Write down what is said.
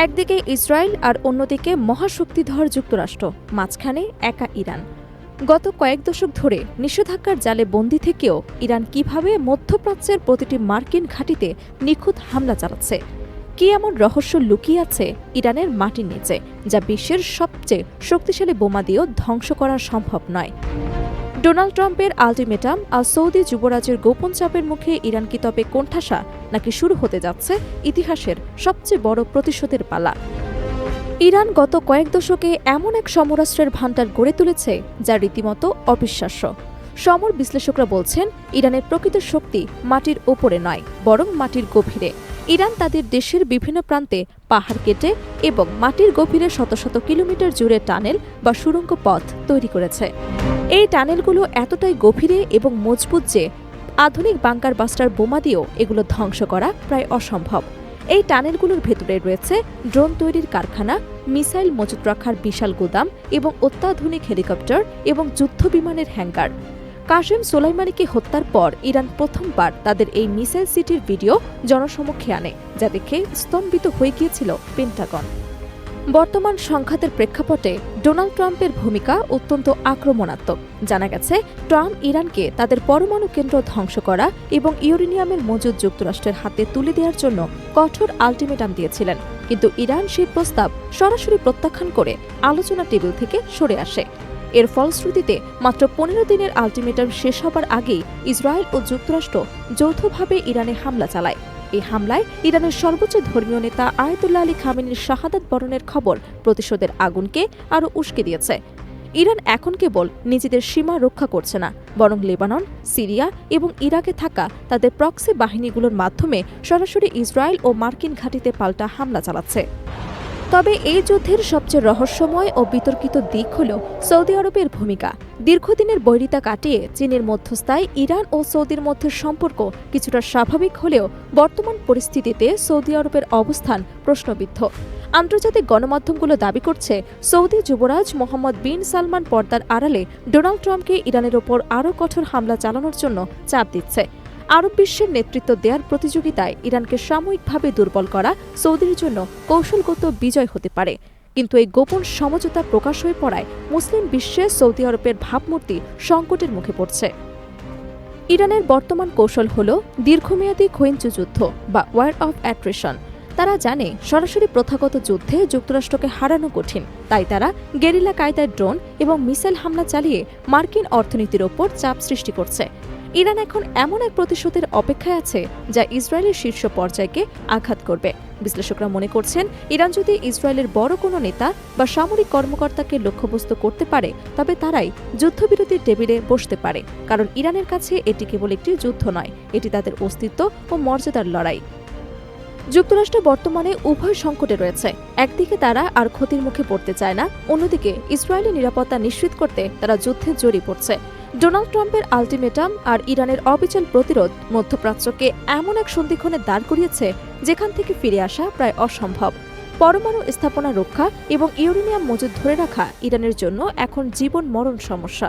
একদিকে ইসরায়েল আর অন্যদিকে মহাশক্তিধর যুক্তরাষ্ট্র, মাঝখানে একা ইরান। গত কয়েক দশক ধরে নিষেধাজ্ঞার জালে বন্দী থেকেও ইরান কিভাবে মধ্যপ্রাচ্যের প্রতিটি মার্কিন ঘাঁটিতে নিখুঁত হামলা চালাচ্ছে? কি এমন রহস্য লুকিয়ে আছে ইরানের মাটির নিচে, যা বিশ্বের সবচেয়ে শক্তিশালী বোমা দিয়েও ধ্বংস করা সম্ভব নয়? ডোনাল্ড ট্রাম্পের আল্টিমেটাম আর সৌদি যুবরাজের গোপন চাপের মুখে ইরান কি তবে কোণঠাসা, নাকি শুরু হতে যাচ্ছে ইতিহাসের সবচেয়ে বড় প্রতিশোধের পালা? ইরান গত কয়েক দশকে এমন এক সমরাস্ত্রের ভান্ডার গড়ে তুলেছে যা রীতিমতো অবিশ্বাস্য। সমর বিশ্লেষকরা বলছেন, ইরানের প্রকৃত শক্তি মাটির ওপরে নয়, বরং মাটির গভীরে। ইরান তাদের দেশের বিভিন্ন প্রান্তে পাহাড় কেটে এবং মাটির গভীরে শত শত কিলোমিটার জুড়ে টানেল বা সুড়ঙ্গ পথ তৈরি করেছে। এই টানেলগুলো এতটাই গভীরে এবং মজবুত যে আধুনিক বাংকার বাস্টার বোমা দিয়েও এগুলো ধ্বংস করা প্রায় অসম্ভব। এই টানেলগুলোর ভেতরে রয়েছে ড্রোন তৈরির কারখানা, মিসাইল মজুত রাখার বিশাল গুদাম এবং অত্যাধুনিক হেলিকপ্টার এবং যুদ্ধবিমানের হ্যাঙ্গার। কাসেম সোলাইমানিকে হত্যার পর ইরান প্রথমবার তাদের এই মিসাইল সিটির ভিডিও জনসমক্ষে আনে, যা দেখে স্তম্ভিত হয়ে গিয়েছিল পেন্টাগন। বর্তমান সংঘাতের প্রেক্ষাপটে ডোনাল্ড ট্রাম্পের ভূমিকা অত্যন্ত আক্রমণাত্মক। জানা গেছে, ট্রাম্প ইরানকে তাদের পরমাণু কেন্দ্র ধ্বংস করা এবং ইউরেনিয়ামের মজুদ যুক্তরাষ্ট্রের হাতে তুলে দেওয়ার জন্য কঠোর আল্টিমেটাম দিয়েছিলেন, কিন্তু ইরান সেই প্রস্তাব সরাসরি প্রত্যাখ্যান করে আলোচনা টেবিল থেকে সরে আসে। এর ফলশ্রুতিতে মাত্র 15 দিনের আল্টিমেটাম শেষ হবার আগেই ইসরায়েল ও যুক্তরাষ্ট্র যৌথভাবে ইরানে হামলা চালায়। এই হামলায় ইরানের সর্বোচ্চ ধর্মীয় নেতা আয়াতুল্লাহ আলী খামেনির শাহাদাত বরণের খবর প্রতিশোধের আগুনকে আরও উস্কে দিয়েছে। ইরান এখন কেবল নিজেদের সীমা রক্ষা করছে না, বরং লেবানন, সিরিয়া এবং ইরাকে থাকা তাদের প্রক্সি বাহিনীগুলোর মাধ্যমে সরাসরি ইসরায়েল ও মার্কিন ঘাঁটিতে পাল্টা হামলা চালাচ্ছে। তবে এই যুদ্ধের সবচেয়ে রহস্যময় ও বিতর্কিত দিক হল সৌদি আরবের ভূমিকা। দীর্ঘদিনের বৈরিতা কাটিয়ে চীনের মধ্যস্থায় ইরান ও সৌদির মধ্যে সম্পর্ক কিছুটা স্বাভাবিক হলেও বর্তমান পরিস্থিতিতে সৌদি আরবের অবস্থান প্রশ্নবিদ্ধ। আন্তর্জাতিক গণমাধ্যমগুলো দাবি করছে, সৌদি যুবরাজ মোহাম্মদ বিন সালমান পর্দার আড়ালে ডোনাল্ড ট্রাম্পকে ইরানের ওপর আরও কঠোর হামলা চালানোর জন্য চাপ দিচ্ছে। আরব বিশ্বের নেতৃত্ব দেওয়ার প্রতিযোগিতায় ইরানকে সাময়িকভাবে দুর্বল করা সৌদির জন্য কৌশলগত বিজয় হতে পারে, কিন্তু এই গোপন সমঝোতা প্রকাশ হয়ে পড়ায় মুসলিম বিশ্বে সৌদি আরবের ভাবমূর্তি সংকটের মুখে পড়ছে। ইরানের বর্তমান কৌশল হল দীর্ঘমেয়াদী খোয়েঞ্চু যুদ্ধ বা ওয়ার অফ অ্যাট্রিশন। তারা জানে সরাসরি প্রথাগত যুদ্ধে যুক্তরাষ্ট্রকে হারানো কঠিন, তাই তারা গেরিলা কায়দায় ড্রোন এবং মিসাইল হামলা চালিয়ে মার্কিন অর্থনীতির ওপর চাপ সৃষ্টি করছে। ইরান এখন এমন এক প্রতিশোধের অপেক্ষায় আছে যা ইসরায়েলের শীর্ষ পর্যায়কে আঘাত করবে। বিশ্লেষকরা মনে করছেন, ইরান যদি ইসরায়েলের বড় কোনো নেতা বা সামরিক কর্মকর্তাকে লক্ষ্যবস্তু করতে পারে, তবে তারাই যুদ্ধবিরতির টেবিলে বসতে পারে, কারণ ইরানের কাছে এটি কেবল একটি যুদ্ধ নয়, এটি তাদের অস্তিত্ব ও মর্যাদার লড়াই। যুক্তরাষ্ট্র বর্তমানে উভয় সংকটে রয়েছে। একদিকে তারা আর ক্ষতির মুখে পড়তে চায় না, অন্যদিকে ইসরায়েলের নিরাপত্তা নিশ্চিত করতে তারা যুদ্ধে জড়িয়ে পড়ছে। ডোনাল্ড ট্রাম্পের আল্টিমেটাম আর ইরানের অবিচল প্রতিরোধ মধ্যপ্রাচ্যকে এমন এক সন্ধিক্ষণে দাঁড় করিয়েছে যেখান থেকে ফিরে আসা প্রায় অসম্ভব। পরমাণু স্থাপনা রক্ষা এবং ইউরেনিয়াম মজুদ ধরে রাখা ইরানের জন্য এখন জীবন মরণ সমস্যা।